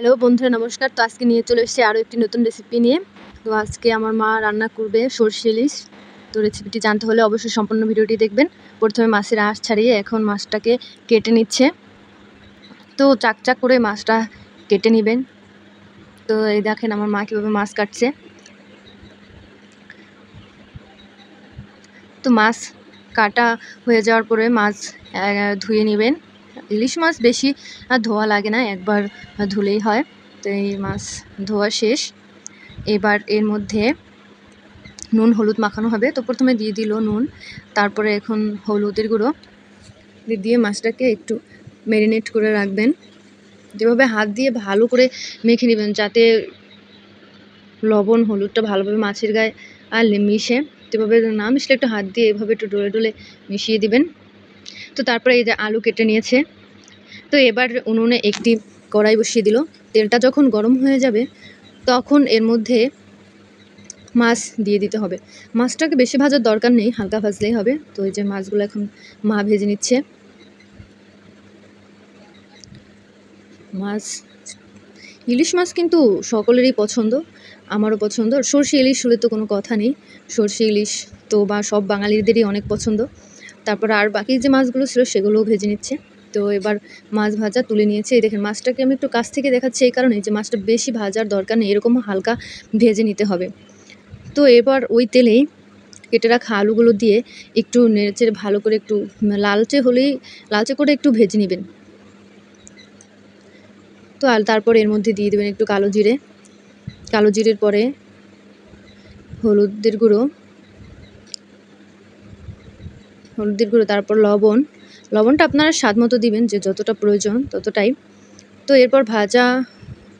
Hello বন্ধুরা, নমস্কার। তো আজকে নিয়ে চলে এসেছি আরও একটি নতুন রেসিপি নিয়ে। তো আজকে আমার মা রান্না করবে সরষে ইলিশ। তো রেসিপিটি জানতে হলে অবশ্যই সম্পূর্ণ ভিডিওটি দেখবেন। প্রথমে মাছের আঁশ ছাড়িয়ে এখন মাছটাকে কেটে নিচ্ছে। তো চাকচাক করে মাছটা কেটে নেবেন। তো এই দেখেন আমার মা কীভাবে মাছ কাটছে। তো মাছ কাটা হয়ে যাওয়ার পরে মাছ ধুয়ে নেবেন। ইলিশ মাছ বেশি ধোয়া লাগে না, একবার ধুলেই হয়। তো এই মাছ ধোয়া শেষ। এবার এর মধ্যে নুন হলুদ মাখানো হবে। তো প্রথমে দিয়ে দিল নুন, তারপরে এখন হলুদের গুঁড়ো দিয়ে মাছটাকে একটু ম্যারিনেট করে রাখবেন। যেভাবে হাত দিয়ে ভালো করে মেখে নেবেন যাতে লবণ হলুদটা ভালোভাবে মাছের গায়ে আর মিশে। যেভাবে না মিশলে একটু হাত দিয়ে এভাবে একটু ডলে ডলে মিশিয়ে দিবেন। তো তারপরে এই যে আলু কেটে নিয়েছে। তো এবার উনুনে একটি কড়াই বসিয়ে দিল। তেলটা যখন গরম হয়ে যাবে তখন এর মধ্যে মাছ দিয়ে দিতে হবে। মাছটাকে বেশি ভাজার দরকার নেই, হালকা ভাজলেই হবে। তো এই যে মাছগুলো এখন মা ভেজে নিচ্ছে। মাছ ইলিশ মাছ কিন্তু সকলেরই পছন্দ, আমারও পছন্দ। সরষে ইলিশ হলে তো কোনো কথা নেই। সরষে ইলিশ তো বা সব বাঙালিদেরই অনেক পছন্দ। তারপর আর বাকি যে মাছগুলো ছিল সেগুলোও ভেজে নিচ্ছে। তো এবার মাছ ভাজা তুলে নিয়েছে। এই দেখেন মাছটাকে আমি একটু কাছ থেকে দেখাচ্ছি এই কারণে যে মাছটা বেশি ভাজার দরকার নেই, এরকম হালকা ভেজে নিতে হবে। তো এবার ওই তেলেই কেটে রাখা আলুগুলো দিয়ে একটু নেড়েচেড়ে ভালো করে একটু লালচে করে একটু ভেজে নেবেন। তো তারপর এর মধ্যে দিয়ে দেবেন একটু কালো জিরের পরে হলুদের গুঁড়ো, তারপর লবণটা আপনারা স্বাদ মতো দিবেন, যে যতটা প্রয়োজন ততটাই। তো এরপর ভাজা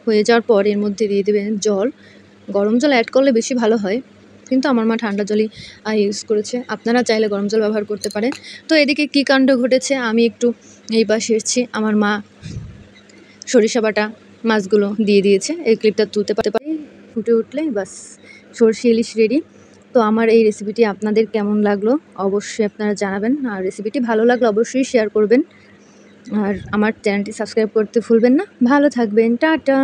হয়ে যাওয়ার পর এর মধ্যে দিয়ে দেবেন জল। গরম জল অ্যাড করলে বেশি ভালো হয়, কিন্তু আমার মা ঠান্ডা জলই ইউজ করেছে। আপনারা চাইলে গরম জল ব্যবহার করতে পারেন। তো এদিকে কী কাণ্ড ঘটেছে, আমি একটু এই পাশে এসেছি। আমার মা সরিষা বাটা মাছগুলো দিয়ে দিয়েছে। এই ক্লিপটা তুলতে পারি। ফুটে উঠলেই বাস সরষে ইলিশ রেডি। তো আমার এই রেসিপিটি আপনাদের কেমন লাগলো অবশ্যই আপনারা জানাবেন। আর রেসিপিটি ভালো লাগলে অবশ্যই শেয়ার করবেন। আর আমার চ্যানেলটি সাবস্ক্রাইব করতে ভুলবেন না। ভালো থাকবেন, টাটা।